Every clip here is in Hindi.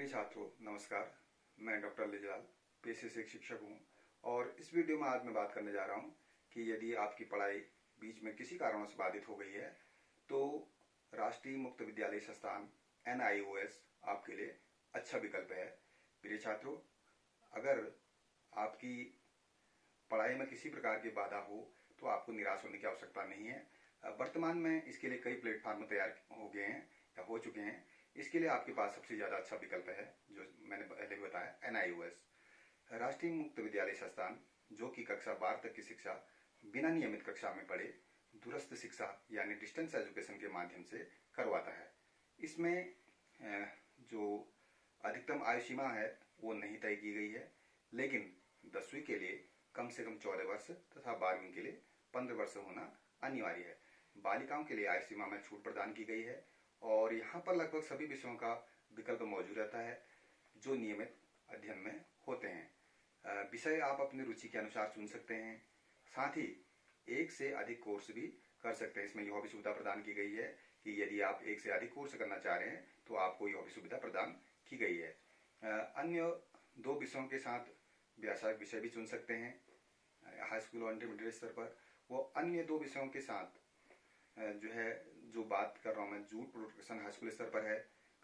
प्रिय छात्रों नमस्कार। मैं डॉक्टर लिजलाल पेशे से एक शिक्षक हूँ और इस वीडियो में आज मैं बात करने जा रहा हूँ कि यदि आपकी पढ़ाई बीच में किसी कारणों से बाधित हो गई है तो राष्ट्रीय मुक्त विद्यालय संस्थान NIOS आपके लिए अच्छा विकल्प है। प्रिय छात्रों, अगर आपकी पढ़ाई में किसी प्रकार की बाधा हो तो आपको निराश होने की आवश्यकता नहीं है। वर्तमान में इसके लिए कई प्लेटफॉर्म तैयार हो गए हैं या हो चुके हैं। इसके लिए आपके पास सबसे ज्यादा अच्छा विकल्प है जो मैंने पहले भी बताया, NIOS राष्ट्रीय मुक्त विद्यालय संस्थान, जो कि कक्षा 12 तक की शिक्षा बिना नियमित कक्षा में पढ़े दूरस्थ शिक्षा यानी डिस्टेंस एजुकेशन के माध्यम से करवाता है। इसमें जो अधिकतम आयु सीमा है वो नहीं तय की गई है, लेकिन 10वीं के लिए कम से कम 14 वर्ष तथा 12वीं के लिए 15 वर्ष होना अनिवार्य है। बालिकाओं के लिए आयु सीमा में छूट प्रदान की गई है और यहाँ पर लगभग सभी विषयों का विकल्प मौजूद रहता है जो नियमित अध्ययन में होते हैं। विषय आप अपनी रुचि के अनुसार चुन सकते हैं, साथ ही एक से अधिक कोर्स भी कर सकते हैं। इसमें यह भी सुविधा प्रदान की गई है कि यदि आप एक से अधिक कोर्स करना चाह रहे हैं तो आपको यह भी सुविधा प्रदान की गई है। अन्य 2 विषयों के साथ व्यावसायिक विषय भी चुन सकते हैं हाई स्कूल और इंटरमीडिएट स्तर पर। वो अन्य 2 विषयों के साथ जो बात कर रहा हूं मैं, जूट प्रोडक्शन हाई स्कूल स्तर पर है,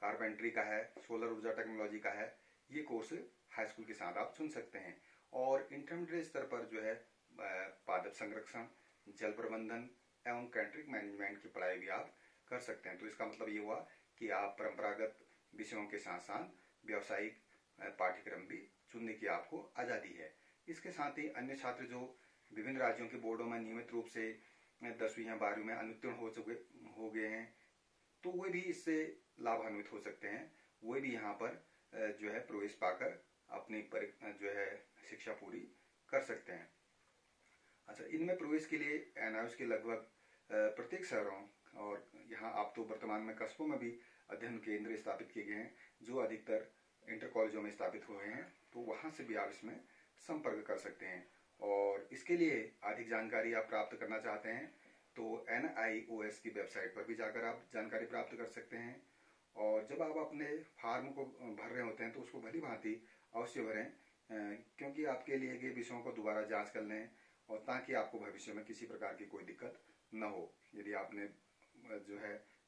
कारपेंट्री का है, सोलर ऊर्जा टेक्नोलॉजी का है, ये कोर्स हाई स्कूल के साथ आप चुन सकते हैं। और इंटरमीडिएट स्तर पर पादप संरक्षण, जल प्रबंधन एवं कैटरिंग मैनेजमेंट की पढ़ाई भी आप कर सकते हैं। तो इसका मतलब ये हुआ कि आप परंपरागत विषयों के साथ साथ व्यावसायिक पाठ्यक्रम भी चुनने की आपको आजादी है। इसके साथ ही अन्य छात्र जो विभिन्न राज्यों के बोर्डों में नियमित रूप से 10वीं या 12वीं में अनुत्तीर्ण हो गए हैं तो वे भी इससे लाभान्वित हो सकते हैं। वे भी यहाँ पर प्रवेश पाकर अपनी शिक्षा पूरी कर सकते हैं। अच्छा, इनमें प्रवेश के लिए NIOS के लगभग प्रत्येक शहरों और यहाँ आप तो वर्तमान में कस्बों में भी अध्ययन केंद्र स्थापित किए गए हैं जो अधिकतर इंटर कॉलेजों में स्थापित हुए हैं, तो वहां से भी आप इसमें संपर्क कर सकते हैं। और इसके लिए अधिक जानकारी आप प्राप्त करना चाहते हैं तो NIOS की वेबसाइट पर भी जाकर आप जानकारी प्राप्त कर सकते हैं। और जब आप अपने फॉर्म को भर रहे होते हैं तो उसको भली भांति अवश्य भरें, क्योंकि आपके लिए गए विषयों को दोबारा जांच कर लें और ताकि आपको भविष्य में किसी प्रकार की कोई दिक्कत न हो। यदि आपने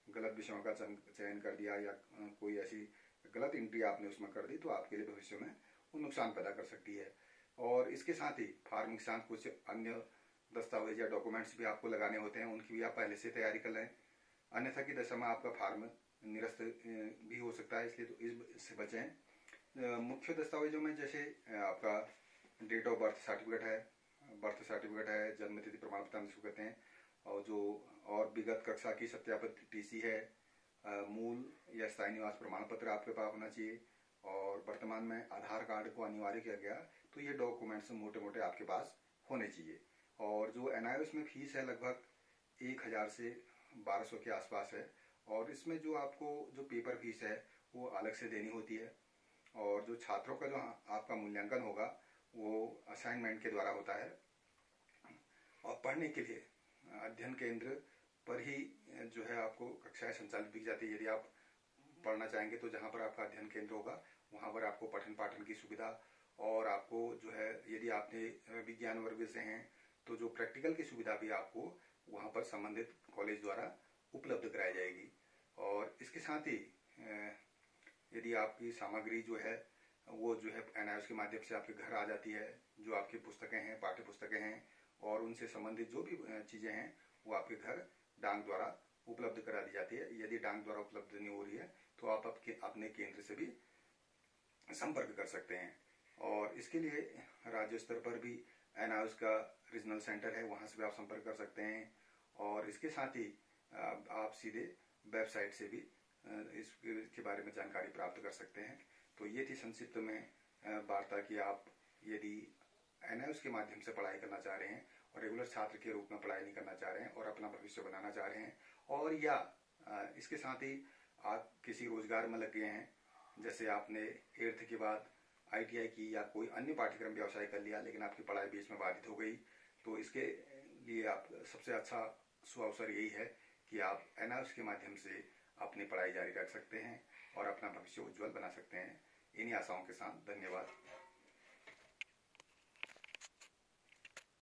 गलत विषयों का चयन कर दिया या कोई ऐसी गलत एंट्री आपने उसमें कर दी तो आपके लिए भविष्य में वो नुकसान पैदा कर सकती है। और इसके साथ ही फॉर्म के साथ कुछ अन्य दस्तावेज या डॉक्यूमेंट्स भी आपको लगाने होते हैं, उनकी भी आप पहले से तैयारी कर लें, अन्यथा की दशा में आपका फॉर्म निरस्त भी हो सकता है, इसलिए तो इससे बचें। मुख्य दस्तावेजों में जैसे आपका डेट ऑफ बर्थ सर्टिफिकेट है, जन्म तिथि प्रमाण पत्र जिसको कहते हैं, और विगत कक्षा की सत्यापित TC है, मूल या स्थायी निवास प्रमाण पत्र आपके पास होना चाहिए और वर्तमान में आधार कार्ड को अनिवार्य किया गया, तो ये डॉक्यूमेंट्स मोटे मोटे आपके पास होने चाहिए। और जो NIOS में फीस है लगभग 1000 से 1200 के आसपास है और इसमें जो आपको पेपर फीस है वो अलग से देनी होती है। और जो छात्रों का जो आपका मूल्यांकन होगा वो असाइनमेंट के द्वारा होता है। और पढ़ने के लिए अध्ययन केंद्र पर ही आपको कक्षाएं संचालित की जाती है। यदि आप पढ़ना चाहेंगे तो जहां पर आपका अध्ययन केंद्र होगा वहां पर आपको पठन पाठन की सुविधा और आपको यदि आपने विज्ञान वर्ग से हैं तो जो प्रैक्टिकल की सुविधा भी आपको वहां पर संबंधित कॉलेज द्वारा उपलब्ध कराई जाएगी। और इसके साथ ही यदि आपकी सामग्री वो NIOS के माध्यम से आपके घर आ जाती है, जो आपकी पुस्तकें हैं, पाठ्य पुस्तकें हैं और उनसे संबंधित जो भी चीजें हैं वो आपके घर डाक द्वारा उपलब्ध करा दी जाती है। यदि डाक द्वारा उपलब्ध नहीं हो रही है तो आप अपने केंद्र से भी संपर्क कर सकते हैं। और इसके लिए राज्य स्तर पर भी NIOS का रीजनल सेंटर है, वहां से भी आप संपर्क कर सकते हैं। और इसके साथ ही आप सीधे वेबसाइट से भी इसके बारे में जानकारी प्राप्त कर सकते हैं। तो ये थी संक्षिप्त में वार्ता कि आप यदि NIOS के माध्यम से पढ़ाई करना चाह रहे हैं और रेगुलर छात्र के रूप में पढ़ाई नहीं करना चाह रहे हैं और अपना भविष्य बनाना चाह रहे हैं, और या इसके साथ ही आप किसी रोजगार में लग गए हैं, जैसे आपने 8th के बाद ITI की या कोई अन्य पाठ्यक्रम व्यवसाय कर लिया लेकिन आपकी पढ़ाई बीच में बाधित हो गई, तो इसके लिए आप सबसे अच्छा सुअवसर यही है कि आप NIOS के माध्यम से अपनी पढ़ाई जारी रख सकते हैं। और अपना भविष्य उज्जवल बना सकते हैं। इन्हीं आशाओं के साथ धन्यवाद।